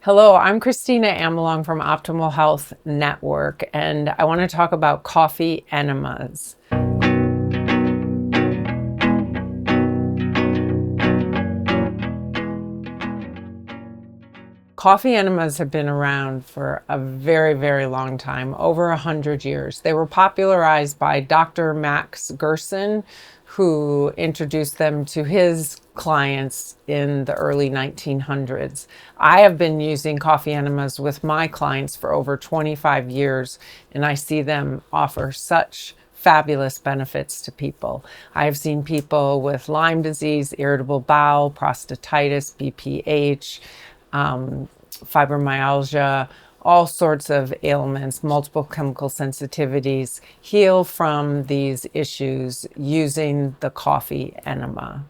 Hello, I'm Kristina Amelong from Optimal Health Network, and I want to talk about coffee enemas. Coffee enemas have been around for a very, very long time, over 100 years. They were popularized by Dr. Max Gerson, who introduced them to his clients in the early 1900s. I have been using coffee enemas with my clients for over 25 years, and I see them offer such fabulous benefits to people. I have seen people with Lyme disease, irritable bowel, prostatitis, BPH, fibromyalgia, all sorts of ailments, multiple chemical sensitivities, heal from these issues using the coffee enema.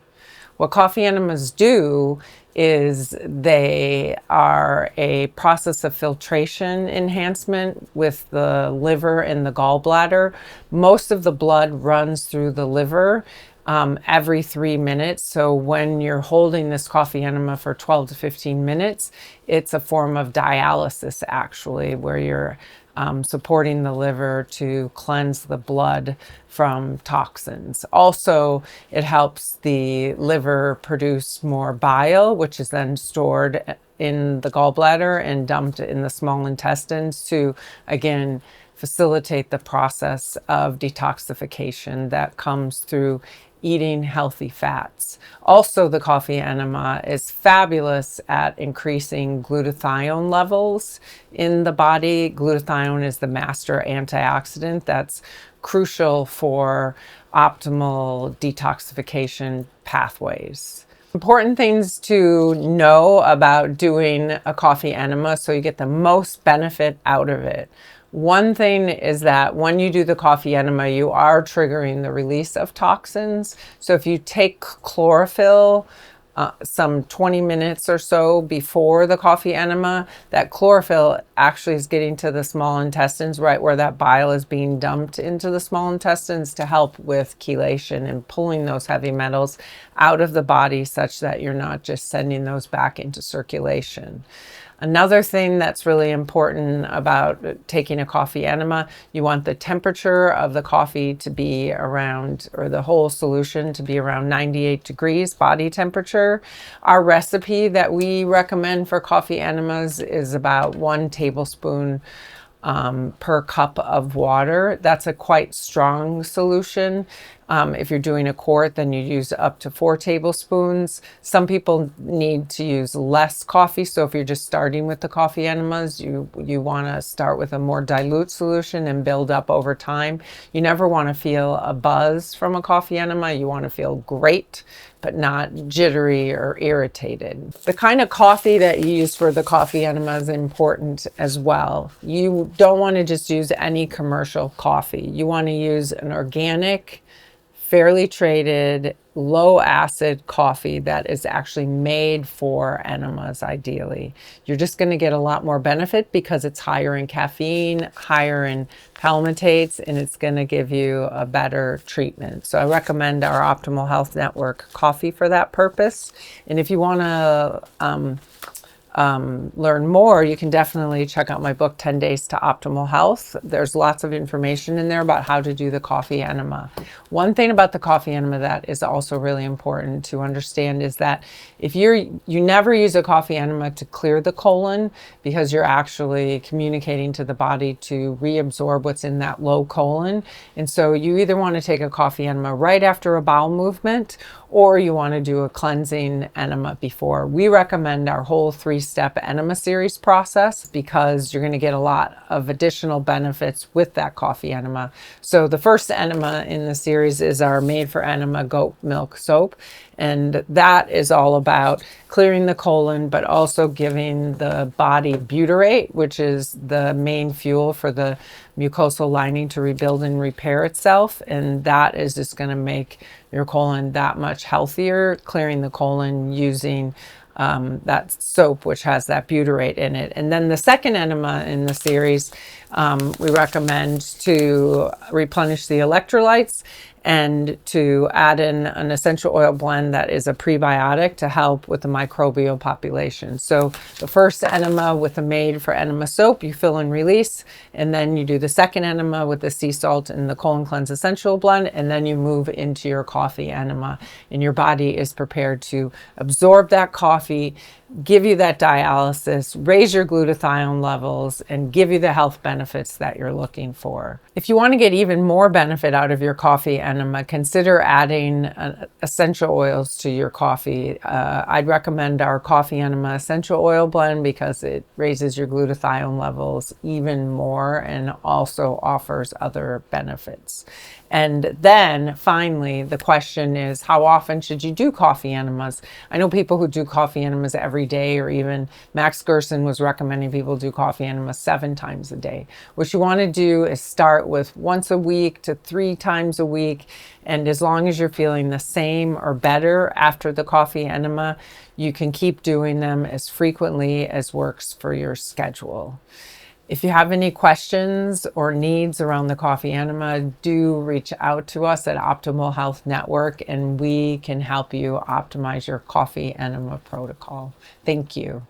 What coffee enemas do is they are a process of filtration enhancement with the liver and the gallbladder. Most of the blood runs through the liver every 3 minutes. So when you're holding this coffee enema for 12 to 15 minutes, it's a form of dialysis actually, where you're supporting the liver to cleanse the blood from toxins. Also, it helps the liver produce more bile, which is then stored in the gallbladder and dumped in the small intestines to, again, facilitate the process of detoxification that comes through eating healthy fats. Also, the coffee enema is fabulous at increasing glutathione levels in the body. Glutathione is the master antioxidant that's crucial for optimal detoxification pathways. Important things to know about doing a coffee enema so you get the most benefit out of it. One thing is that when you do the coffee enema, you are triggering the release of toxins. So if you take chlorophyll some 20 minutes or so before the coffee enema, that chlorophyll actually is getting to the small intestines, right where that bile is being dumped into the small intestines, to help with chelation and pulling those heavy metals out of the body such that you're not just sending those back into circulation. Another thing that's really important about taking a coffee enema, you want the temperature of the coffee to be around, or the whole solution to be around 98 degrees body temperature. Our recipe that we recommend for coffee enemas is about 1 tablespoon per cup of water. That's a quite strong solution. If you're doing a quart, then you use up to 4 tablespoons. Some people need to use less coffee. So if you're just starting with the coffee enemas, you want to start with a more dilute solution and build up over time. You never want to feel a buzz from a coffee enema. You want to feel great, but not jittery or irritated. The kind of coffee that you use for the coffee enema is important as well. You don't want to just use any commercial coffee. You want to use an organic, fairly traded, low acid coffee that is actually made for enemas, ideally. You're just going to get a lot more benefit because it's higher in caffeine, higher in palmitates, and it's going to give you a better treatment. So I recommend our Optimal Health Network coffee for that purpose. And if you want to learn more, you can definitely check out my book, 10 Days to Optimal Health. There's lots of information in there about how to do the coffee enema. One thing about the coffee enema that is also really important to understand is that if you never use a coffee enema to clear the colon, because you're actually communicating to the body to reabsorb what's in that low colon. And so you either want to take a coffee enema right after a bowel movement, or you want to do a cleansing enema before. We recommend our whole 3-step enema series process because you're going to get a lot of additional benefits with that coffee enema. So the first enema in the series is our made-for-enema goat milk soap. And that is all about clearing the colon, but also giving the body butyrate, which is the main fuel for the mucosal lining to rebuild and repair itself. And that is just going to make your colon that much healthier, clearing the colon using that soap, which has that butyrate in it. And then the second enema in the series, we recommend to replenish the electrolytes. and to add in an essential oil blend that is a prebiotic to help with the microbial population. So the first enema with the made-for-enema soap, you fill and release, and then you do the second enema with the sea salt and the colon cleanse essential blend, and then you move into your coffee enema, and your body is prepared to absorb that coffee, give you that dialysis, raise your glutathione levels, and give you the health benefits that you're looking for. If you want to get even more benefit out of your coffee enema, consider adding essential oils to your coffee. I'd recommend our coffee enema essential oil blend because it raises your glutathione levels even more and also offers other benefits. And then finally, the question is, how often should you do coffee enemas? I know people who do coffee enemas every day, or even Max Gerson was recommending people do coffee enemas 7 times a day. What you want to do is start with once a week to 3 times a week. And as long as you're feeling the same or better after the coffee enema, you can keep doing them as frequently as works for your schedule. If you have any questions or needs around the coffee enema, do reach out to us at Optimal Health Network, and we can help you optimize your coffee enema protocol. Thank you.